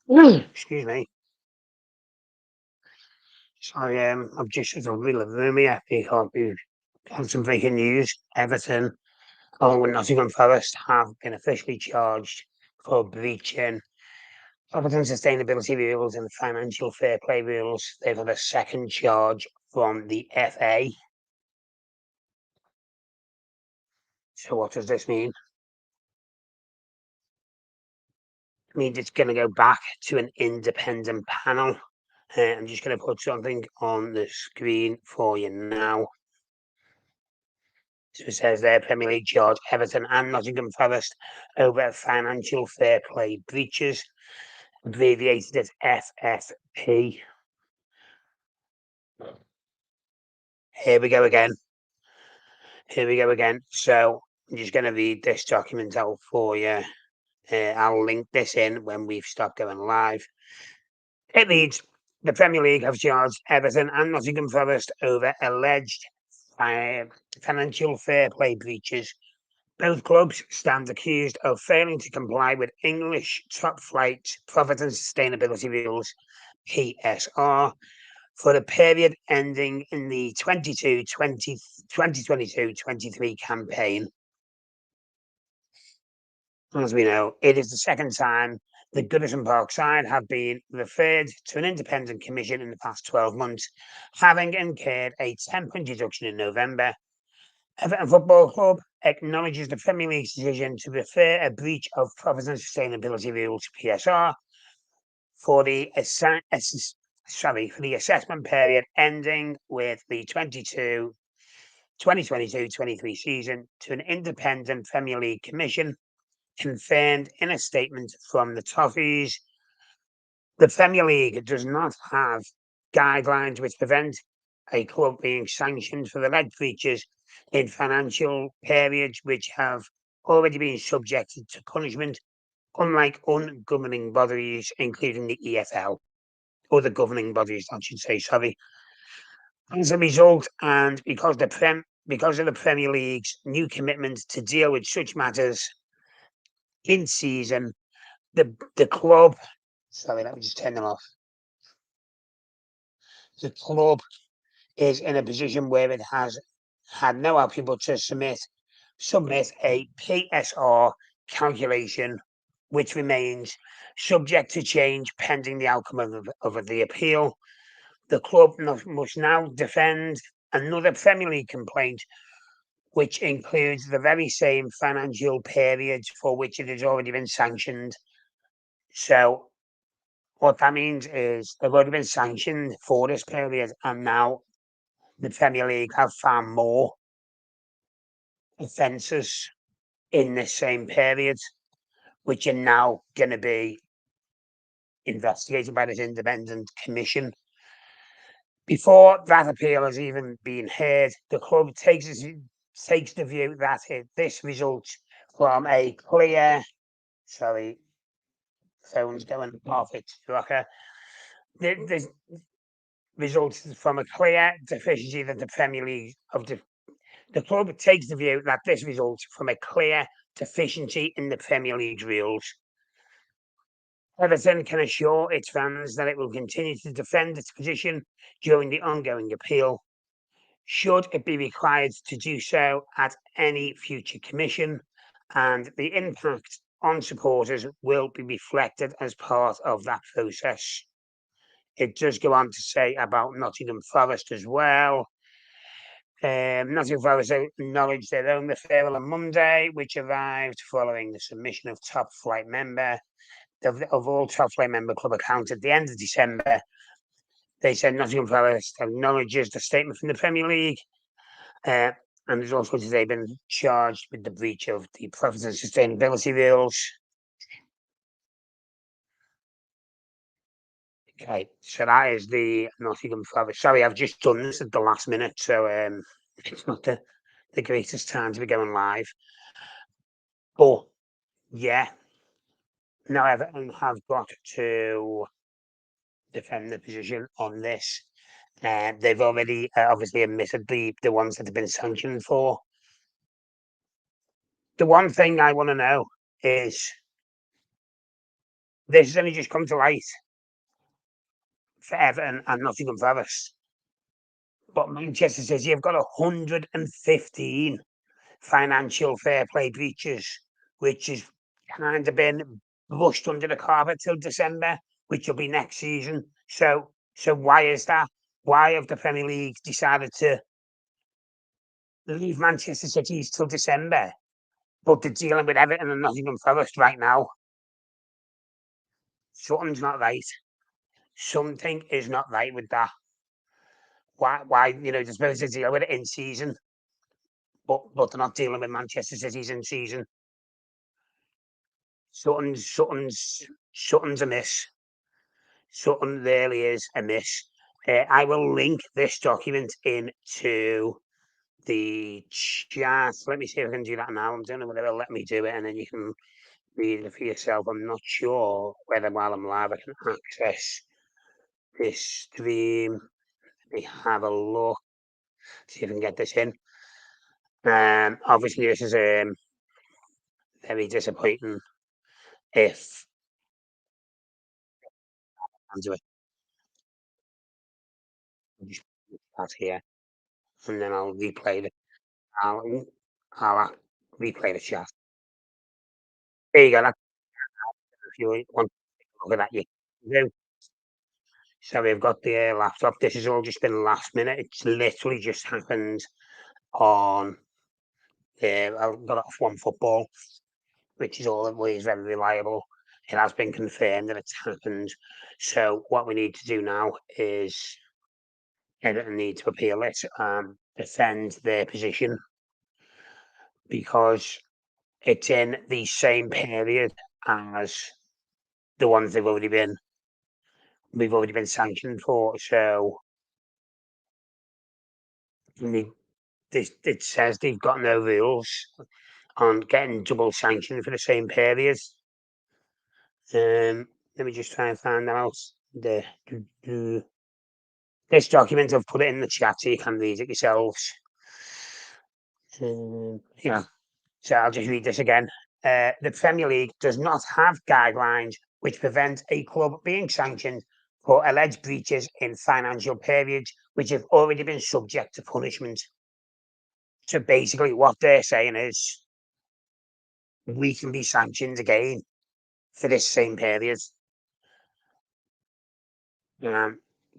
Excuse me. Sorry, I've just had a real room here because we've had some breaking news. Everton, along with Nottingham Forest, have been officially charged for breaching Everton sustainability rules and financial fair play rules. They've had a second charge from the FA. So what does this mean? It means it's going to go back to an independent panel. I'm just going to put something on the screen for you now. So it says there, Premier League charge Everton and Nottingham Forest over financial fair play breaches, abbreviated as FFP. Here we go again. So I'm just going to read this document out for you. I'll link this in when we've stopped going live. It reads, the Premier League have charged Everton and Nottingham Forest over alleged financial fair play breaches. Both clubs stand accused of failing to comply with English top flight profit and sustainability rules, PSR, for the period ending in the 2022-23 campaign. As we know, it is the second time the Goodison Park side have been referred to an independent commission in the past 12 months, having incurred a 10-point deduction in November. Everton Football Club acknowledges the Premier League's decision to refer a breach of profit and sustainability rules, PSR, for the assessment period ending with the 2022-23 season to an independent Premier League commission. Confirmed in a statement from the Toffees, the Premier League does not have guidelines which prevent a club being sanctioned for alleged breaches in financial periods which have already been subjected to punishment, unlike ungoverning bodies, including the EFL, or the governing bodies, I should say, sorry. As a result, and because of the Premier League's new commitment to deal with such matters in season, the club, sorry, let me just turn them off. The club is in a position where it has had no option but to submit a PSR calculation, which remains subject to change pending the outcome of the appeal. The club must now defend another Premier League complaint, which includes the very same financial period for which it has already been sanctioned. So what that means is they've already been sanctioned for this period, and now the Premier League have found more offences in this same period, which are now going to be investigated by this independent commission. Before that appeal has even been heard, the club takes the view that this results from a clear, sorry, phone's going off its rocker. This results from a clear deficiency that the Premier League the club takes the view that this results from a clear deficiency in the Premier League's rules. Everton can assure its fans that it will continue to defend its position during the ongoing appeal, should it be required to do so at any future commission, and the impact on supporters will be reflected as part of that process. It does go on to say about Nottingham Forest as well. Nottingham Forest acknowledged their own referral on Monday, which arrived following the submission of top flight member of all top flight member club accounts at the end of December. They said Nottingham Forest acknowledges the statement from the Premier League, and has also today been charged with the breach of the profit and sustainability rules. Okay, so that is the Nottingham Forest. Sorry, I've just done this at the last minute, so it's not the greatest time to be going live. But yeah, now Everton have got to defend the position on this. They've already obviously admitted the ones that have been sanctioned for. The one thing I want to know is this has only just come to light for Everton and Nottingham Forest. But Manchester City have got 115 financial fair play breaches, which has kind of been brushed under the carpet till December, which will be next season. So why is that? Why have the Premier League decided to leave Manchester City till December, but they're dealing with Everton and Nottingham Forest right now? Something's not right. Something is not right with that. Why they're supposed to deal with it in season, but they're not dealing with Manchester City's in season. Something's amiss. Something really is amiss. I will link this document into the chat. Let me see if I can do that now. I don't know whether it'll let me do it, and then you can read it for yourself. I'm not sure whether while I'm live I can access this stream. Let me have a look. See if I can get this in. Obviously, this is very disappointing if I'll do it. I'll just put that here, and then I'll replay the. I'll replay the chat. There you go. That's if you want to look at that, you can do. So we've got the laptop. This has all just been last minute. It's literally just happened on. I got it off One Football, which is always very reliable. It has been confirmed that it's happened. So what we need to do now is Everton need to appeal it and defend their position because it's in the same period as the ones we've already been sanctioned for. So it says they've got no rules on getting double sanctioned for the same period. Let me just try and find that out. This document, I've put it in the chat so you can read it yourselves. Yeah, so I'll just read this again. The Premier League does not have guidelines which prevent a club being sanctioned for alleged breaches in financial periods which have already been subject to punishment. So basically, what they're saying is we can be sanctioned again for this same period.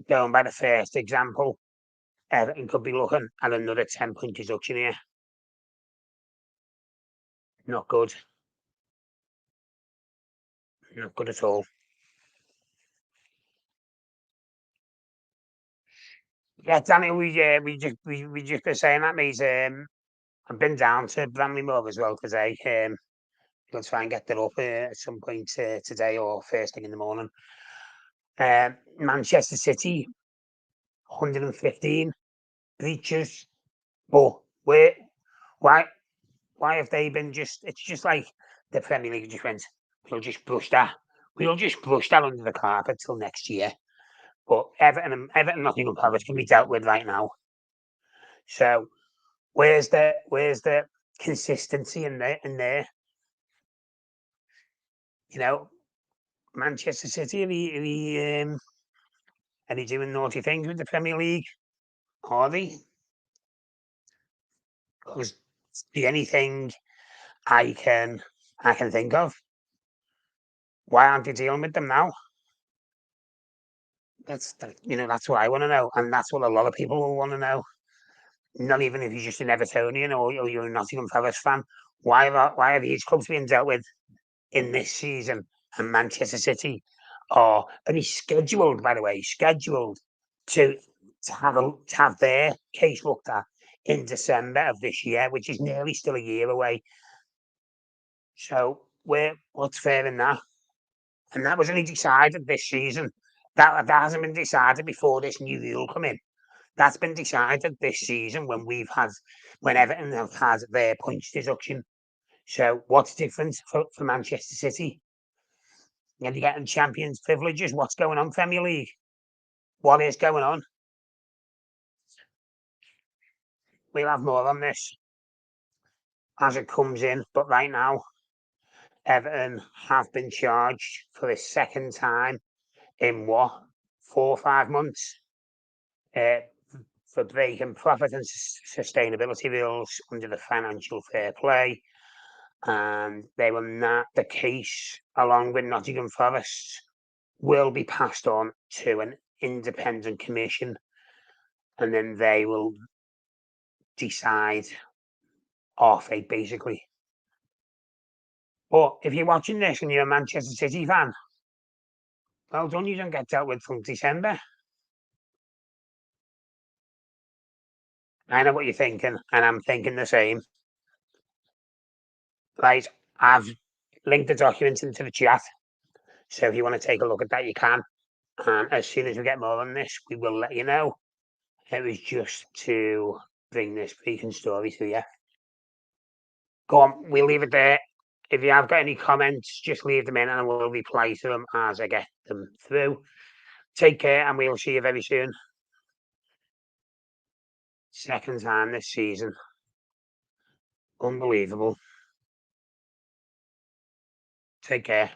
Going by the first example, Everton could be looking at another 10-point deduction here. Not good. Not good at all. Yeah, Danny, we just been saying that, mate. I've been down to Bramley Moor as well today. We'll try and get that up at some point today or first thing in the morning. Manchester City, 115 breaches. But why have they been just? It's just like the Premier League just went. We'll just brush that. We'll just brush that under the carpet till next year. But Everton and Nottingham Forest can be dealt with right now. So where's the consistency in there? Manchester City are they doing naughty things with the Premier League? Are they? Because the only thing I can think of, why aren't they dealing with them now? That's what I want to know, and that's what a lot of people will want to know. Not even if you're just an Evertonian or you're a Nottingham Forest fan. Why are these clubs being dealt with in this season? And Manchester City are only scheduled, by the way, to have their case looked at in December of this year, which is nearly still a year away. So what's fair in that? And that was only decided this season. That hasn't been decided before this new rule come in. That's been decided this season when Everton have had their points deduction. So what's different for Manchester City? They're getting Champions privileges. What's going on, Premier League? What is going on? We'll have more on this as it comes in, but right now Everton have been charged for a second time in what, 4 or 5 months, uh, for breaking profit and sustainability rules under the Financial Fair Play, and they will not. The case, along with Nottingham Forest, will be passed on to an independent commission, and then they will decide off it, basically. But if you're watching this and you're a Manchester City fan, well done, you don't get dealt with till December. I know what you're thinking, and I'm thinking the same. Right, I've linked the documents into the chat, so if you want to take a look at that, you can. And as soon as we get more on this, we will let you know. It was just to bring this freaking story to you. Go on, we'll leave it there. If you have got any comments, just leave them in and I will reply to them as I get them through. Take care, and we'll see you very soon. Second time this season. Unbelievable. Take care.